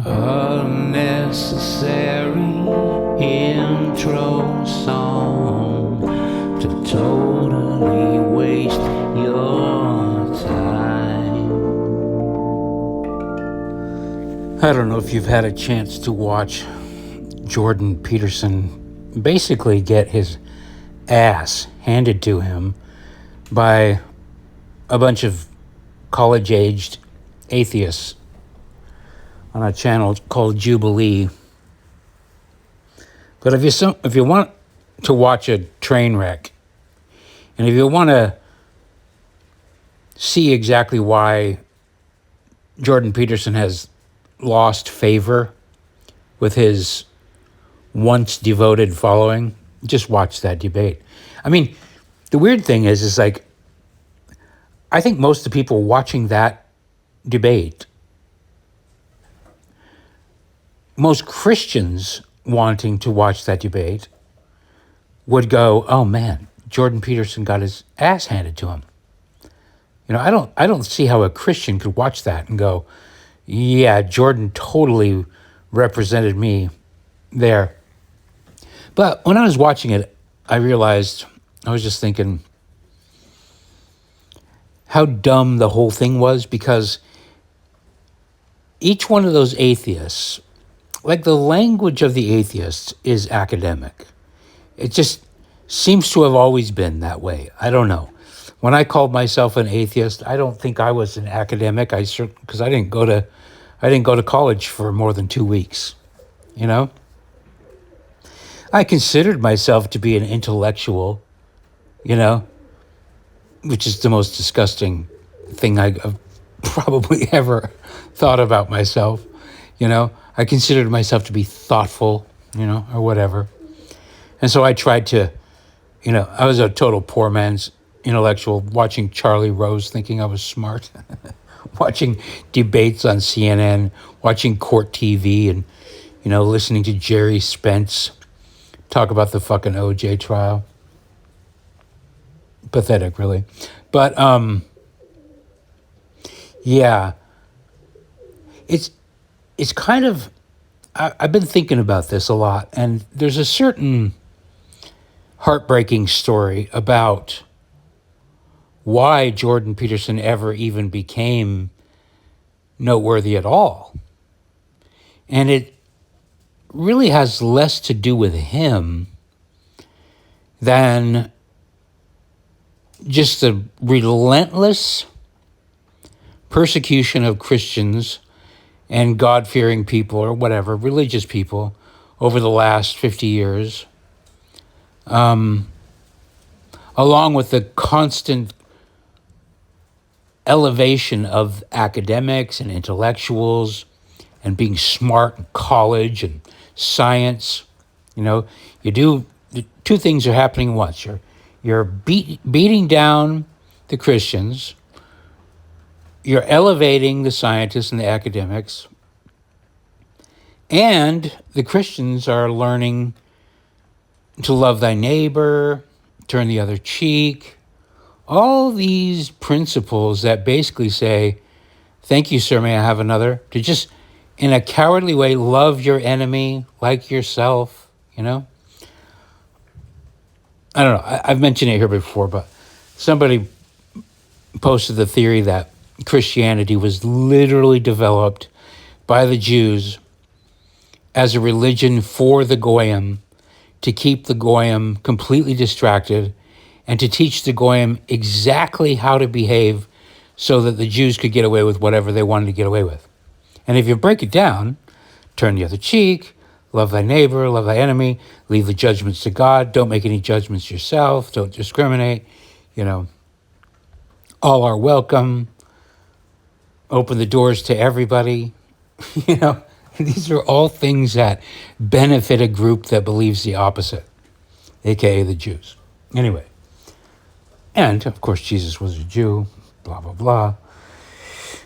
Unnecessary intro song to totally waste your time. I don't know if you've had a chance to watch Jordan Peterson basically get his ass handed to him by a bunch of college-aged atheists on a channel called Jubilee. But if you want to watch a train wreck, and if you want to see exactly why Jordan Peterson has lost favor with his once devoted following, just watch that debate. I mean, the weird thing is like, I think most of the people watching that debate, most Christians wanting to watch that debate, would go, "Oh man, Jordan Peterson got his ass handed to him." You know, I don't see how a Christian could watch that and go, "Yeah, Jordan totally represented me there." But when I was watching it, I realized, I was just thinking how dumb the whole thing was, because each one of those atheists, like, the language of the atheists is academic. It just seems to have always been that way. I don't know. When I called myself an atheist, I don't think I was an academic. Because I didn't go to college for more than 2 weeks. You know, I considered myself to be an intellectual. You know, which is the most disgusting thing I've probably ever thought about myself. You know, I considered myself to be thoughtful, you know, or whatever. And so I tried to, you know, I was a total poor man's intellectual, watching Charlie Rose thinking I was smart, watching debates on CNN, watching court TV, and, you know, listening to Jerry Spence talk about the fucking OJ trial. Pathetic, really. But, yeah, it's kind of, I've been thinking about this a lot, and there's a certain heartbreaking story about why Jordan Peterson ever even became noteworthy at all. And it really has less to do with him than just the relentless persecution of Christians and God-fearing people, or whatever, religious people, over the last 50 years, along with the constant elevation of academics and intellectuals and being smart in college and science. You know, two things are happening at once. You're beating down the Christians, you're elevating the scientists and the academics, and the Christians are learning to love thy neighbor, turn the other cheek, all these principles that basically say, "Thank you, sir, may I have another?" To just, in a cowardly way, love your enemy like yourself, you know? I don't know, I've mentioned it here before, but somebody posted the theory that Christianity was literally developed by the Jews as a religion for the Goyim, to keep the Goyim completely distracted and to teach the Goyim exactly how to behave so that the Jews could get away with whatever they wanted to get away with. And if you break it down, turn the other cheek, love thy neighbor, love thy enemy, leave the judgments to God, don't make any judgments yourself, don't discriminate, you know, all are welcome, open the doors to everybody, you know, these are all things that benefit a group that believes the opposite, aka the Jews. Anyway, and of course Jesus was a Jew, blah, blah, blah.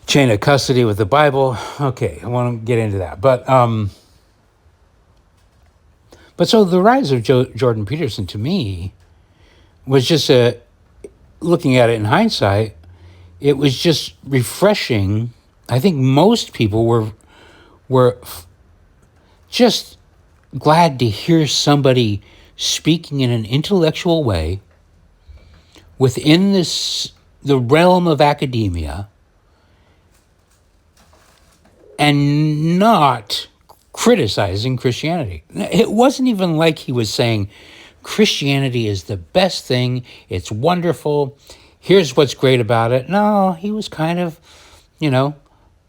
Chain of custody with the Bible. Okay, I want to get into that. But so the rise of Jordan Peterson, to me, was just looking at it in hindsight, it was just refreshing. I think most people were just glad to hear somebody speaking in an intellectual way within the realm of academia and not criticizing Christianity. It wasn't even like he was saying, Christianity is the best thing, it's wonderful, here's what's great about it. No, he was kind of,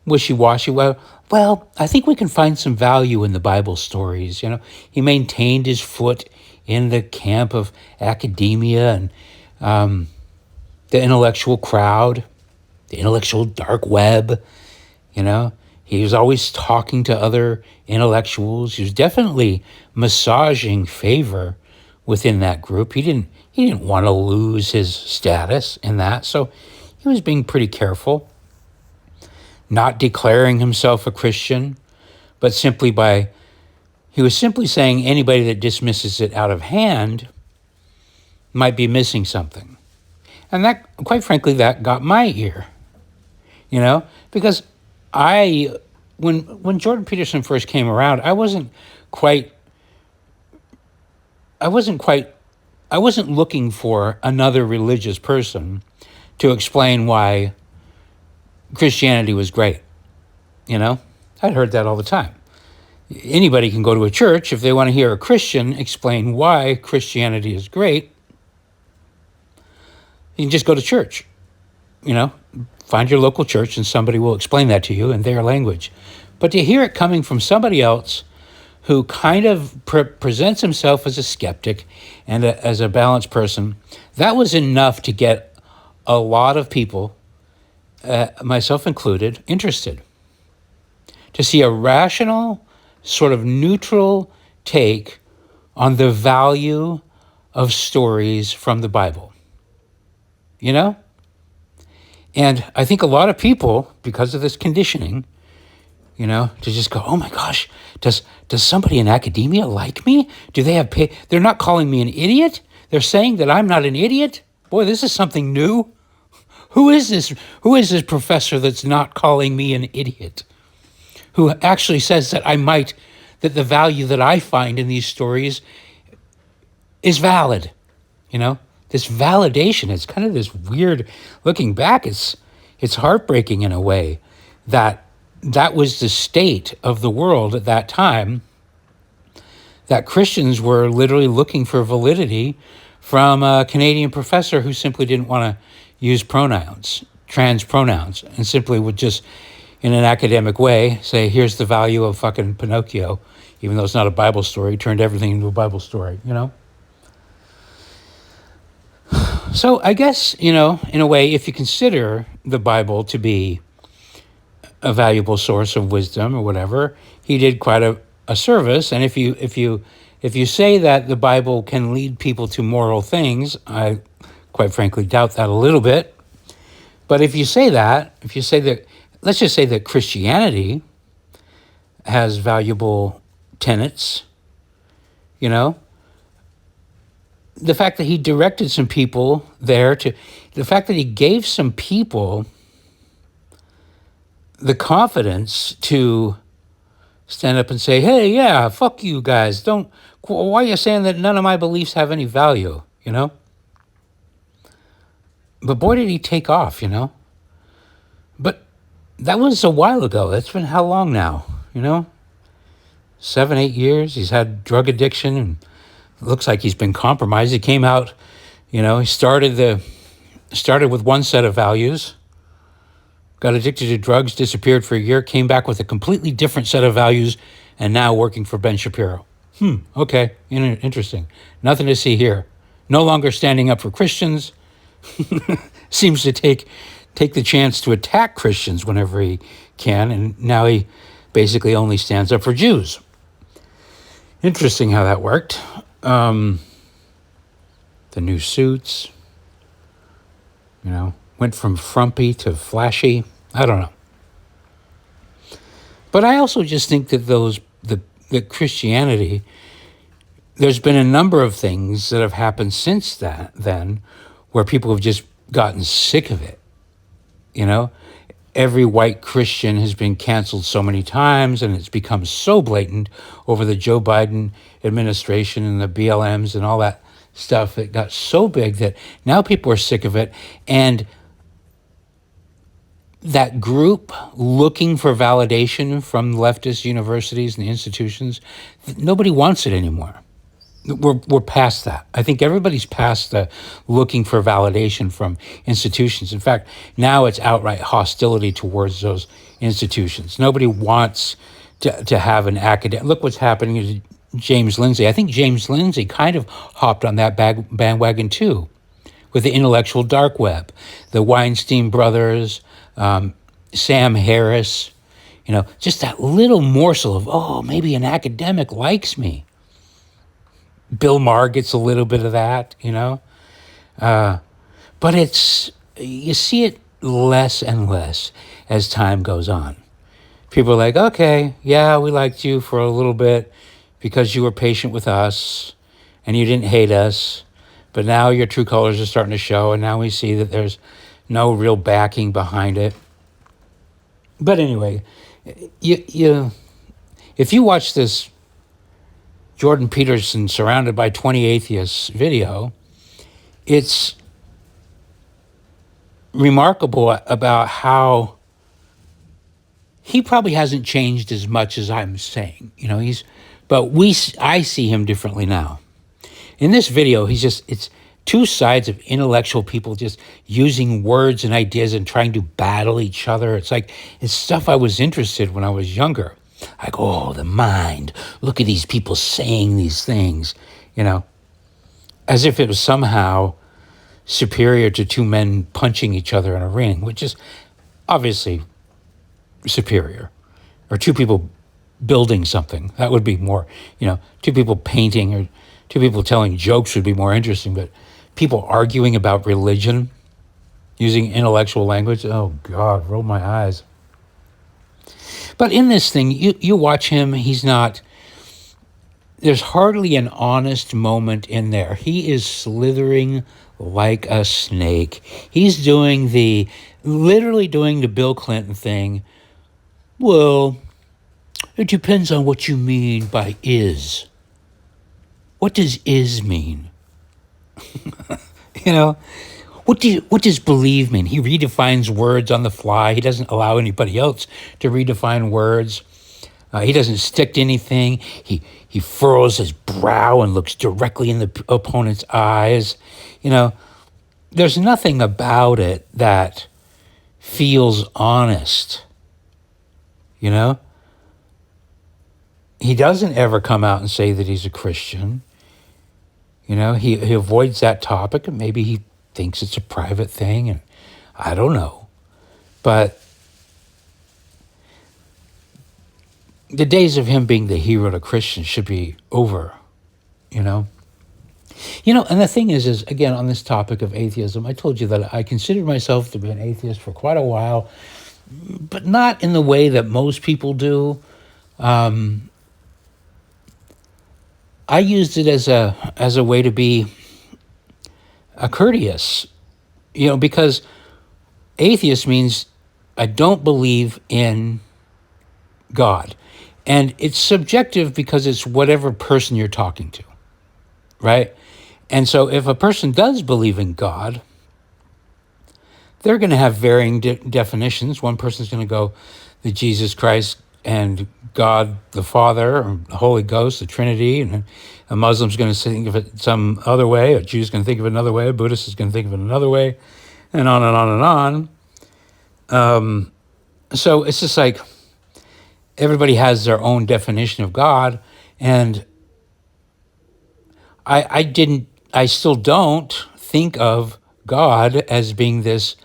wishy-washy. Well, I think we can find some value in the Bible stories. He maintained his foot in the camp of academia and the intellectual crowd, the intellectual dark web. He was always talking to other intellectuals. He was definitely massaging favor within that group. He didn't want to lose his status in that, so he was being pretty careful, not declaring himself a Christian, but he was simply saying anybody that dismisses it out of hand might be missing something. And that, quite frankly, that got my ear, because when Jordan Peterson first came around, I wasn't looking for another religious person to explain why Christianity was great. I'd heard that all the time. Anybody can go to a church if they want to hear a Christian explain why Christianity is great. You can just go to church, find your local church and somebody will explain that to you in their language. But to hear it coming from somebody else who kind of presents himself as a skeptic and as a balanced person, that was enough to get a lot of people, myself included, interested. To see a rational, sort of neutral take on the value of stories from the Bible. And I think a lot of people, because of this conditioning, to just go, oh my gosh, does somebody in academia like me? Do they have They're not calling me an idiot? They're saying that I'm not an idiot? Boy, this is something new. Who is this professor that's not calling me an idiot? Who actually says that that the value that I find in these stories is valid, This validation is kind of this weird, looking back, it's heartbreaking in a way that was the state of the world at that time, that Christians were literally looking for validity from a Canadian professor who simply didn't want to use trans pronouns, and simply would just, in an academic way, say, here's the value of fucking Pinocchio, even though it's not a Bible story, turned everything into a Bible story, So I guess, in a way, if you consider the Bible to be a valuable source of wisdom or whatever, he did quite a service. And if you say that the Bible can lead people to moral things, I quite frankly doubt that a little bit. But if you say that, let's just say that Christianity has valuable tenets, the fact that he directed some people there the fact that he gave some people the confidence to stand up and say, hey, yeah, fuck you guys. Why are you saying that none of my beliefs have any value, But boy, did he take off, But that was a while ago. That's been how long now, 7, 8 years. He's had drug addiction and looks like he's been compromised. He came out, he started with one set of values, got addicted to drugs, disappeared for a year, came back with a completely different set of values, and now working for Ben Shapiro. Okay, interesting. Nothing to see here. No longer standing up for Christians. Seems to take the chance to attack Christians whenever he can, and now he basically only stands up for Jews. Interesting how that worked. The new suits, went from frumpy to flashy. I don't know. But I also just think that that Christianity, there's been a number of things that have happened since then where people have just gotten sick of it, every white Christian has been canceled so many times, and it's become so blatant over the Joe Biden administration and the BLMs and all that stuff. It got so big that now people are sick of it. And that group looking for validation from leftist universities and institutions, nobody wants it anymore. We're past that. I think everybody's past the looking for validation from institutions. In fact, now it's outright hostility towards those institutions. Nobody wants to have an academic. Look what's happening to James Lindsay. I think James Lindsay kind of hopped on that bandwagon too, with the intellectual dark web, the Weinstein brothers, Sam Harris, just that little morsel of, oh, maybe an academic likes me. Bill Maher gets a little bit of that, but you see it less and less as time goes on. People are like, okay, yeah, we liked you for a little bit because you were patient with us and you didn't hate us, but now your true colors are starting to show, and now we see that there's no real backing behind it. But anyway, if you watch this Jordan Peterson surrounded by 20 atheists video, it's remarkable about how he probably hasn't changed as much as I'm saying. I see him differently now. In this video, it's two sides of intellectual people just using words and ideas and trying to battle each other. It's stuff I was interested in when I was younger. Like, oh, the mind. Look at these people saying these things, as if it was somehow superior to two men punching each other in a ring, which is obviously superior. Or two people building something. That would be more, two people painting or two people telling jokes would be more interesting. But people arguing about religion using intellectual language, oh, God, roll my eyes. But in this thing, you watch him, there's hardly an honest moment in there. He is slithering like a snake. He's literally doing the Bill Clinton thing. Well, it depends on what you mean by is. What does is mean? What does believe mean? He redefines words on the fly. He doesn't allow anybody else to redefine words. He doesn't stick to anything. He furrows his brow and looks directly in the opponent's eyes. There's nothing about it that feels honest. He doesn't ever come out and say that he's a Christian. He avoids that topic, and maybe he thinks it's a private thing, and I don't know. But the days of him being the hero to Christians should be over, and the thing is again, on this topic of atheism, I told you that I considered myself to be an atheist for quite a while, but not in the way that most people do. I used it as a way to be courteous, because atheist means I don't believe in God. And it's subjective because it's whatever person you're talking to, right? And so if a person does believe in God, they're going to have varying definitions. One person's going to go that Jesus Christ and God the Father, or the Holy Ghost, the Trinity, and a Muslim's going to think of it some other way, a Jew's going to think of it another way, a Buddhist is going to think of it another way, and on and on and on. So it's just like everybody has their own definition of God, and I still don't think of God as being this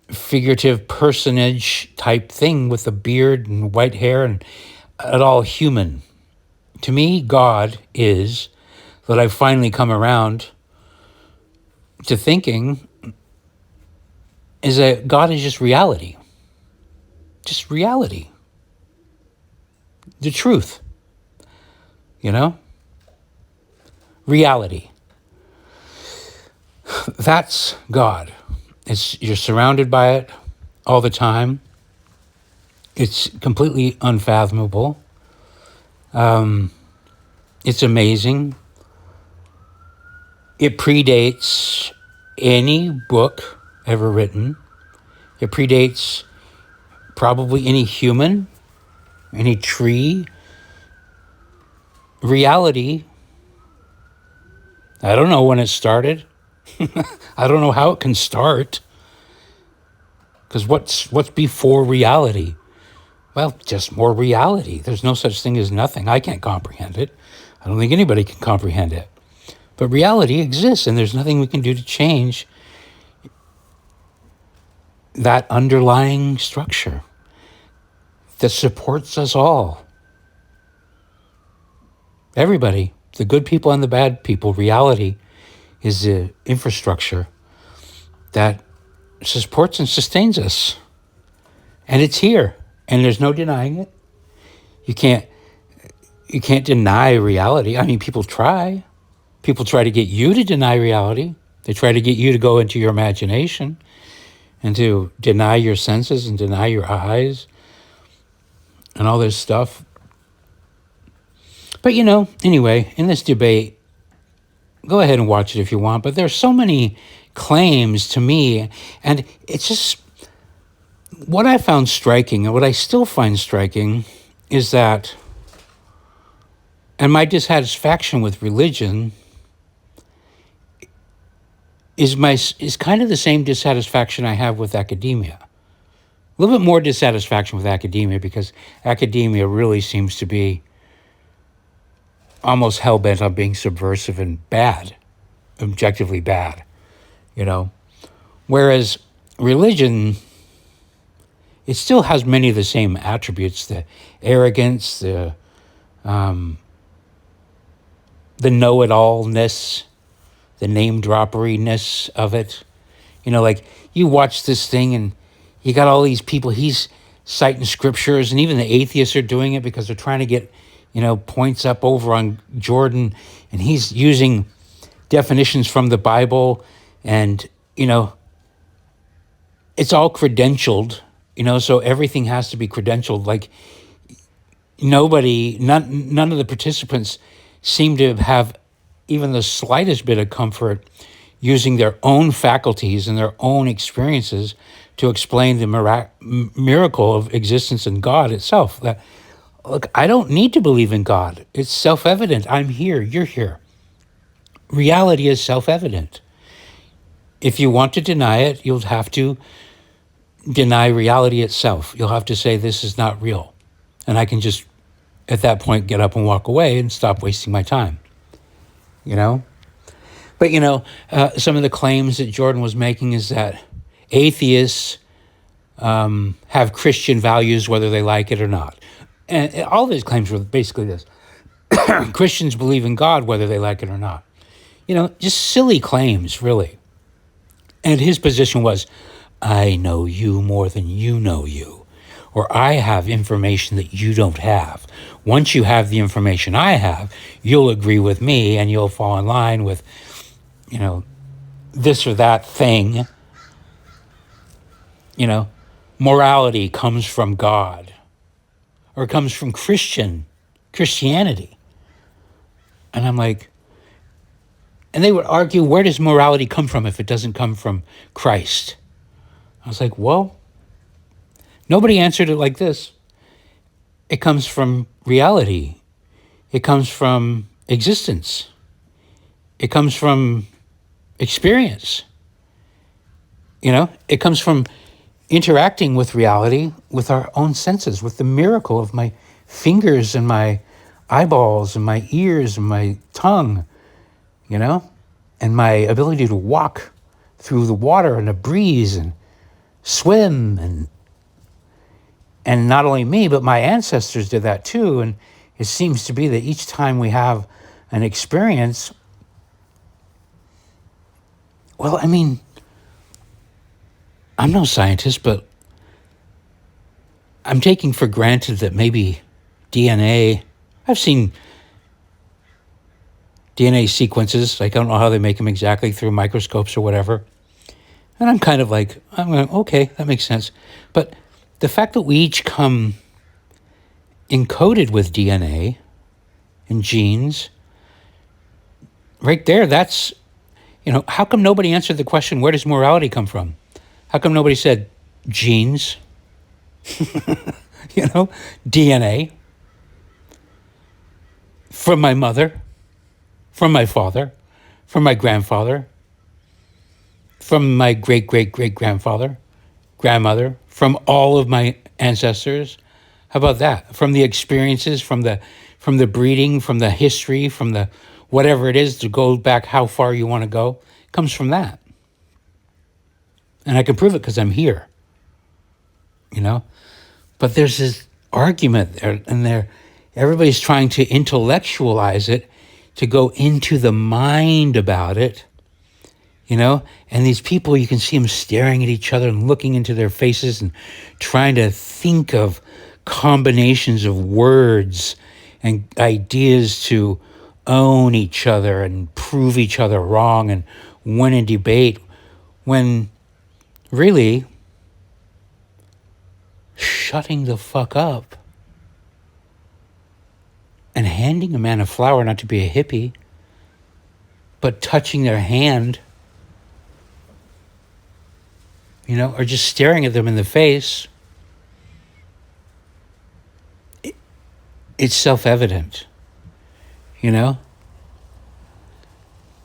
figurative personage type thing with a beard and white hair and at all human. To me, God is, that I've finally come around to thinking, is that God is just reality. Just reality. The truth. Reality. That's God. You're surrounded by it. all the time. It's completely unfathomable. It's amazing. It predates any book ever written. It predates probably any human, any tree. Reality, I don't know when it started. I don't know how it can start. Because what's before reality? Well, just more reality. There's no such thing as nothing. I can't comprehend it. I don't think anybody can comprehend it. But reality exists, and there's nothing we can do to change that underlying structure that supports us all. Everybody, the good people and the bad people. Reality is the infrastructure that supports and sustains us. And it's here, and there's no denying it. You can't deny reality. I mean, people try. People try to get you to deny reality. They try to get you to go into your imagination and to deny your senses and deny your eyes and all this stuff. But anyway, in this debate, go ahead and watch it if you want, but there's so many claims to me, and it's just what I found striking, and what I still find striking, is that, and my dissatisfaction with religion is kind of the same dissatisfaction I have with academia. A little bit more dissatisfaction with academia, because academia really seems to be almost hell-bent on being subversive and bad, objectively bad, Whereas religion, it still has many of the same attributes, the arrogance, the know-it-allness, the name-dropperiness of it. Like you watch this thing and you got all these people, he's citing scriptures, and even the atheists are doing it because they're trying to get, points up over on Jordan, and he's using definitions from the Bible, and, it's all credentialed, so everything has to be credentialed. Like none of the participants seem to have even the slightest bit of comfort using their own faculties and their own experiences to explain the miracle of existence in God itself. That, look, I don't need to believe in God. It's self-evident. I'm here. You're here. Reality is self-evident. If you want to deny it, you'll have to deny reality itself. You'll have to say, this is not real. And I can just, at that point, get up and walk away and stop wasting my time. But, some of the claims that Jordan was making is that atheists have Christian values whether they like it or not. And all these claims were basically this. Christians believe in God whether they like it or not. Just silly claims, really. And his position was, I know you more than you know you. Or I have information that you don't have. Once you have the information I have, you'll agree with me and you'll fall in line with, this or that thing. Morality comes from God or comes from Christianity. And I'm like, and they would argue, where does morality come from if it doesn't come from Christ? I was like, well, nobody answered it like this. It comes from reality. It comes from existence. It comes from experience. It comes from interacting with reality with our own senses, with the miracle of my fingers and my eyeballs and my ears and my tongue, and my ability to walk through the water and the breeze and swim, and not only me, but my ancestors did that too. And it seems to be that each time we have an experience, well, I mean, I'm no scientist, but I'm taking for granted that maybe DNA, I've seen DNA sequences, I don't know how they make them exactly through microscopes or whatever, And I'm kind of like, I'm going, okay, that makes sense. But the fact that we each come encoded with DNA and genes, right there, that's, how come nobody answered the question, where does morality come from? How come nobody said genes, DNA, from my mother, from my father, from my grandfather, from my great-great-great-grandfather, grandmother, from all of my ancestors? How about that? From the experiences, from the breeding, from the history, from the whatever it is, to go back how far you want to go, comes from that. And I can prove it because I'm here. But there's this argument there, and everybody's trying to intellectualize it, to go into the mind about it, and these people, you can see them staring at each other and looking into their faces and trying to think of combinations of words and ideas to own each other and prove each other wrong and win a debate, when really shutting the fuck up and handing a man a flower, not to be a hippie, but touching their hand, or just staring at them in the face, it's self-evident,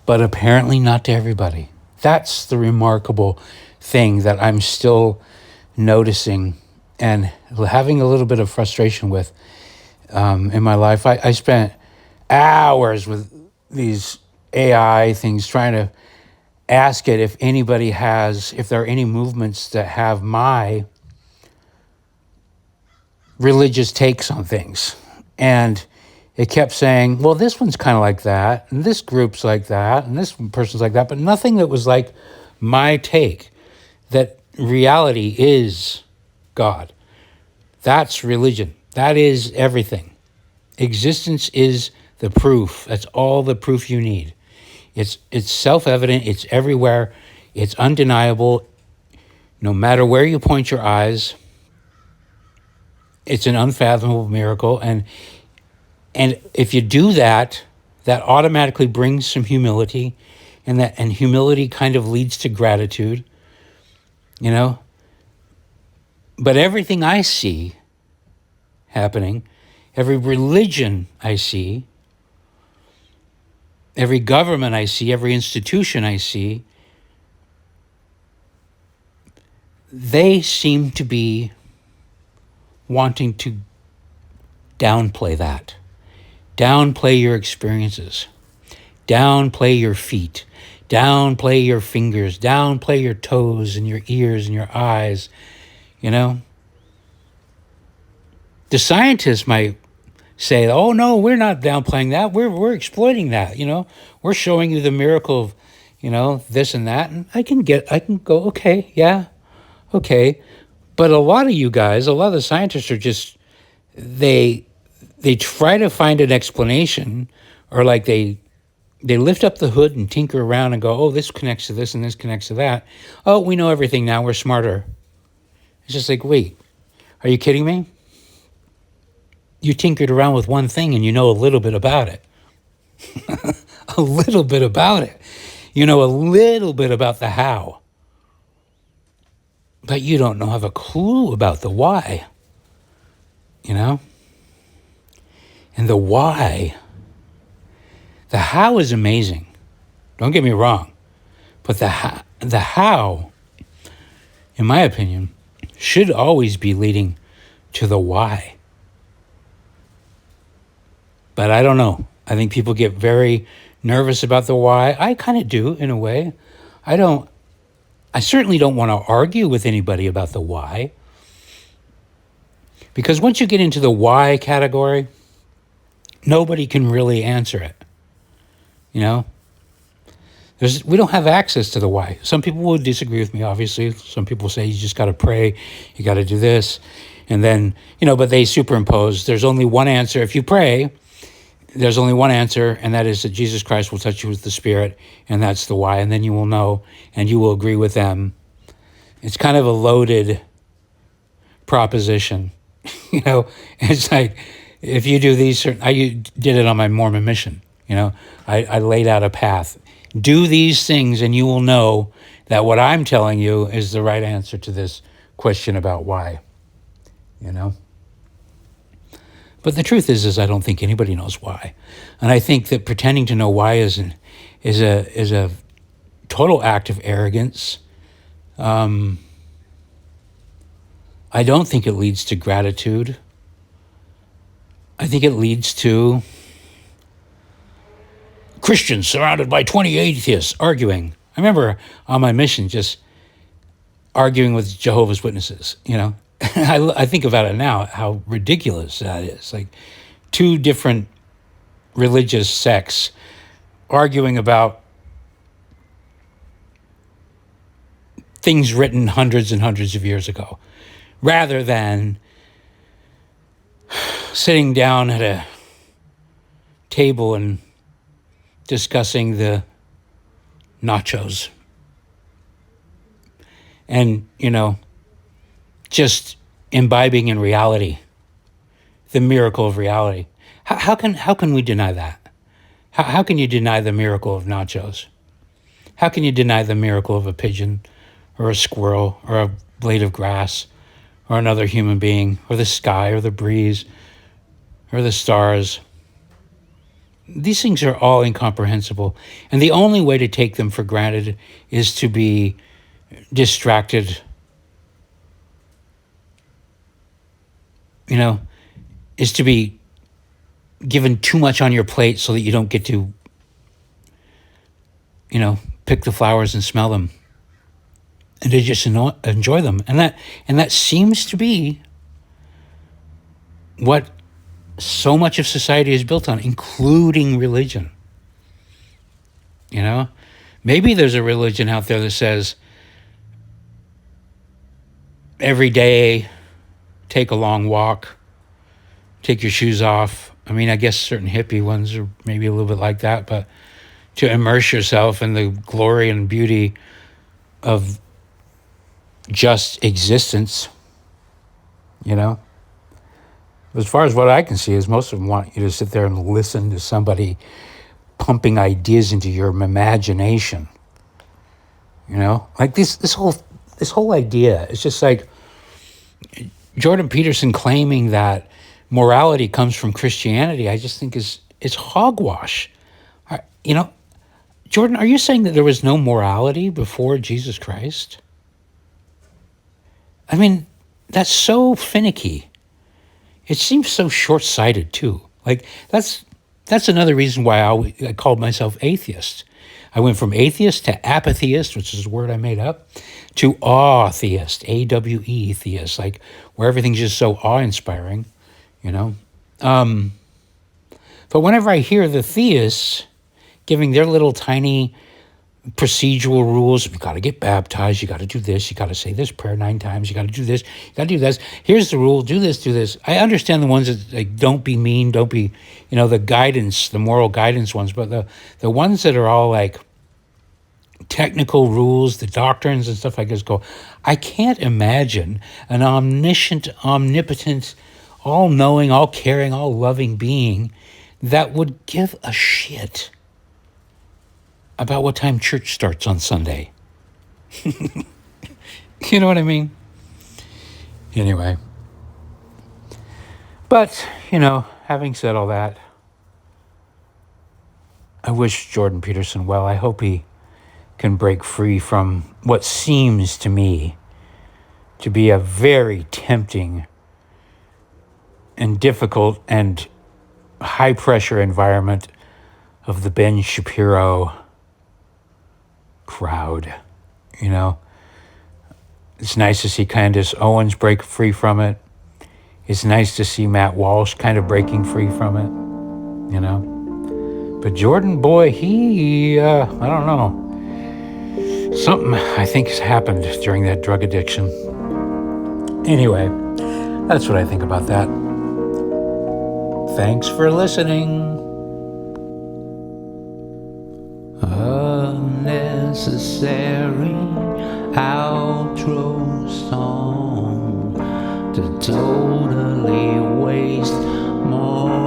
but apparently not to everybody. That's the remarkable thing that I'm still noticing and having a little bit of frustration with in my life. I spent hours with these AI things trying to ask it if there are any movements that have my religious takes on things. And it kept saying, well, this one's kind of like that, and this group's like that, and this person's like that, but nothing that was like my take, that reality is God. That's religion. That is everything. Existence is the proof. That's all the proof you need. It's self-evident. It's everywhere. It's undeniable. No matter where you point your eyes, it's an unfathomable miracle. And if you do that, that automatically brings some humility, and humility kind of leads to gratitude, But everything I see happening, every religion I see, every government I see, every institution I see, they seem to be wanting to downplay that. Downplay your experiences. Downplay your feet. Downplay your fingers. Downplay your toes and your ears and your eyes. The scientists might say, oh, no, we're not downplaying that. We're exploiting that, We're showing you the miracle of, this and that. And I can go, okay, yeah, okay. But a lot of you guys, a lot of the scientists are just, they try to find an explanation, or like they lift up the hood and tinker around and go, oh, this connects to this and this connects to that. Oh, we know everything now. We're smarter. It's just like, wait, are you kidding me? You tinkered around with one thing and you know a little bit about it. A little bit about it. You know a little bit about the how. But you don't have a clue about the why. And the why, the how is amazing. Don't get me wrong. But the how, in my opinion, should always be leading to the why. But I don't know. I think people get very nervous about the why. I kind of do, in a way. I certainly don't want to argue with anybody about the why. Because once you get into the why category, nobody can really answer it. We don't have access to the why. Some people will disagree with me, obviously. Some people say you just got to pray, you got to do this. And then, but they superimpose, there's only one answer. If you pray, there's only one answer, and that is that Jesus Christ will touch you with the Spirit, and that's the why, and then you will know, and you will agree with them. It's kind of a loaded proposition. It's like, if you do these certain, I did it on my Mormon mission. I laid out a path. Do these things and you will know that what I'm telling you is the right answer to this question about why. But the truth is I don't think anybody knows why. And I think that pretending to know why is a total act of arrogance. I don't think it leads to gratitude. I think it leads to Christians surrounded by 20 atheists arguing. I remember on my mission just arguing with Jehovah's Witnesses, I think about it now, how ridiculous that is. Like two different religious sects arguing about things written hundreds and hundreds of years ago, rather than sitting down at a table and discussing the nachos and, just imbibing in reality, the miracle of reality. How can we deny that? How can you deny the miracle of nachos? How can you deny the miracle of a pigeon or a squirrel or a blade of grass or another human being or the sky or the breeze or the stars? These things are all incomprehensible. And the only way to take them for granted is to be distracted, is to be given too much on your plate so that you don't get to, pick the flowers and smell them and to just enjoy them. And that seems to be what so much of society is built on, including religion. Maybe there's a religion out there that says every day take a long walk, take your shoes off. I mean, I guess certain hippie ones are maybe a little bit like that, but to immerse yourself in the glory and beauty of just existence, As far as what I can see is most of them want you to sit there and listen to somebody pumping ideas into your imagination. Like this whole idea. It's just like Jordan Peterson claiming that morality comes from Christianity. I just think it's hogwash. Jordan, are you saying that there was no morality before Jesus Christ? I mean, that's so finicky. It seems so short-sighted too. Like that's another reason why I called myself atheist. I went from atheist to apatheist, which is a word I made up, to awe-theist, A-W-E theist, like where everything's just so awe-inspiring, But whenever I hear the theists giving their little tiny procedural rules, you've got to get baptized, you got to do this, you got to say this prayer 9 times, you got to do this, you got to do this, here's the rule, do this, do this. I understand the ones that like, don't be mean, don't be, the guidance, the moral guidance ones, but the ones that are all like technical rules, the doctrines and stuff like this I can't imagine an omniscient, omnipotent, all-knowing, all-caring, all-loving being that would give a shit about what time church starts on Sunday. You know what I mean? Anyway. But, having said all that, I wish Jordan Peterson well. I hope he can break free from what seems to me to be a very tempting and difficult and high-pressure environment of the Ben Shapiro crowd. It's nice to see Candace Owens break free from it. It's nice to see Matt Walsh kind of breaking free from it, But Jordan, boy, he, I don't know. Something, I think, has happened during that drug addiction. Anyway, that's what I think about that. Thanks for listening. unnecessary outro song to totally waste more